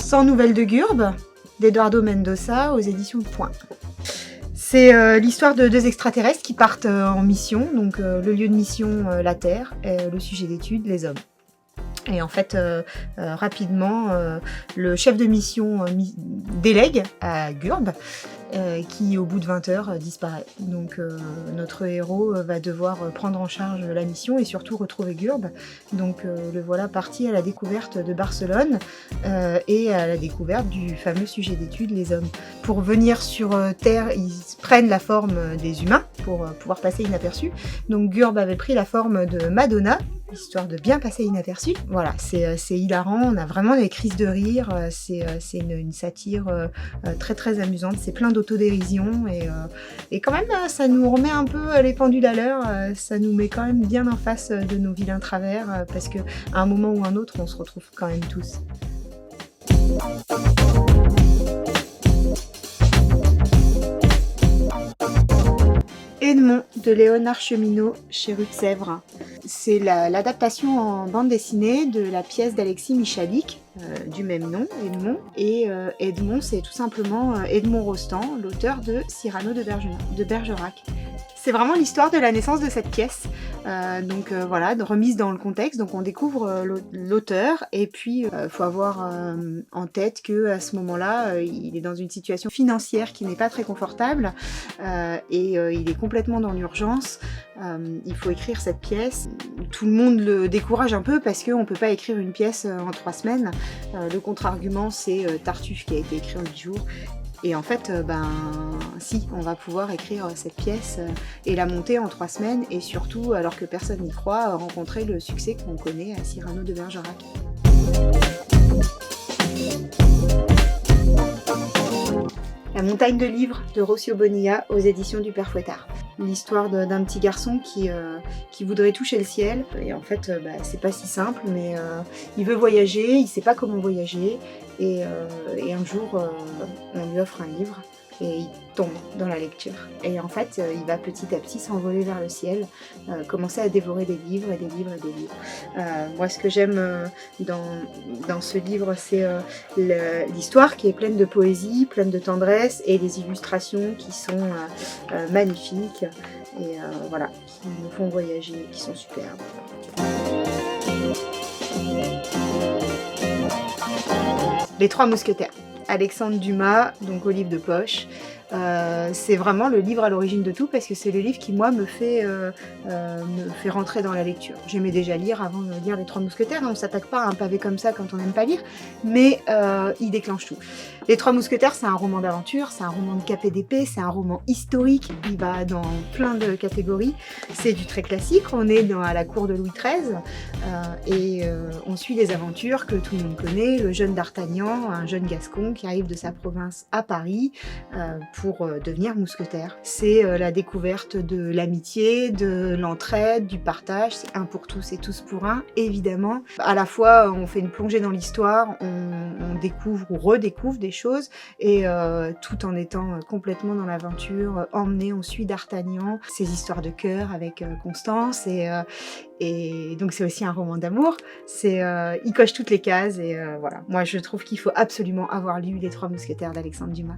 Sans nouvelles de Gurb, d'Eduardo Mendoza, aux éditions Point. C'est l'histoire de deux extraterrestres qui partent en mission, donc le lieu de mission, la Terre, et le sujet d'étude, les hommes. Et en fait, rapidement, le chef de mission délègue à Gurb, qui au bout de 20 heures disparaît. Donc notre héros va devoir prendre en charge la mission et surtout retrouver Gurb. Donc le voilà parti à la découverte de Barcelone et à la découverte du fameux sujet d'étude, les hommes. Pour venir sur Terre, ils prennent la forme des humains pour pouvoir passer inaperçus. Donc Gurb avait pris la forme de Madonna, histoire de bien passer inaperçu. Voilà, c'est hilarant, on a vraiment des crises de rire, c'est une satire très très amusante, c'est plein d'autodérision et quand même ça nous remet un peu les pendules à l'heure, ça nous met quand même bien en face de nos vilains travers parce qu'à un moment ou un autre on se retrouve quand même tous. Edmond de Léonard Cheminot chez Rue de Sèvres. C'est l'adaptation en bande dessinée de la pièce d'Alexis Michalik, du même nom, Edmond. Et Edmond, c'est tout simplement Edmond Rostand, l'auteur de Cyrano de Bergerac. C'est vraiment l'histoire de la naissance de cette pièce, voilà, remise dans le contexte. Donc on découvre l'auteur et puis faut avoir en tête que à ce moment-là, il est dans une situation financière qui n'est pas très confortable et il est complètement dans l'urgence. Il faut écrire cette pièce. Tout le monde le décourage un peu parce qu'on ne peut pas écrire une pièce en 3 semaines. Le contre-argument, c'est Tartuffe qui a été écrit en 8 jours. Et en fait, si, on va pouvoir écrire cette pièce et la monter en 3 semaines et surtout, alors que personne n'y croit, rencontrer le succès qu'on connaît à Cyrano de Bergerac. La montagne de livres de Rocio Bonilla aux éditions du Père Fouettard. L'histoire d'un petit garçon qui voudrait toucher le ciel et en fait c'est pas si simple mais il veut voyager, il sait pas comment voyager et un jour on lui offre un livre et il tombe dans la lecture. Et en fait, il va petit à petit s'envoler vers le ciel, commencer à dévorer des livres et des livres et des livres. Moi, ce que j'aime dans ce livre, c'est l'histoire qui est pleine de poésie, pleine de tendresse et les illustrations qui sont magnifiques et voilà, qui nous font voyager, qui sont superbes. Les Trois Mousquetaires. Alexandre Dumas, donc au livre de poche. C'est vraiment le livre à l'origine de tout parce que c'est le livre qui moi me fait rentrer dans la lecture. J'aimais déjà lire avant de lire Les Trois Mousquetaires, on ne s'attaque pas à un pavé comme ça quand on n'aime pas lire, mais il déclenche tout. Les Trois Mousquetaires, c'est un roman d'aventure, c'est un roman de cap et d'épée, c'est un roman historique, il va dans plein de catégories, c'est du très classique, on est à la cour de Louis XIII et on suit les aventures que tout le monde connaît, le jeune d'Artagnan, un jeune gascon qui arrive de sa province à Paris pour devenir mousquetaire. C'est la découverte de l'amitié, de l'entraide, du partage, c'est un pour tous et tous pour un, évidemment. À la fois, on fait une plongée dans l'histoire, on découvre ou redécouvre des choses, et tout en étant complètement dans l'aventure, emmené, on suit d'Artagnan, ses histoires de cœur avec Constance, et donc c'est aussi un roman d'amour, il coche toutes les cases, et voilà. Moi je trouve qu'il faut absolument avoir lu Les Trois Mousquetaires d'Alexandre Dumas.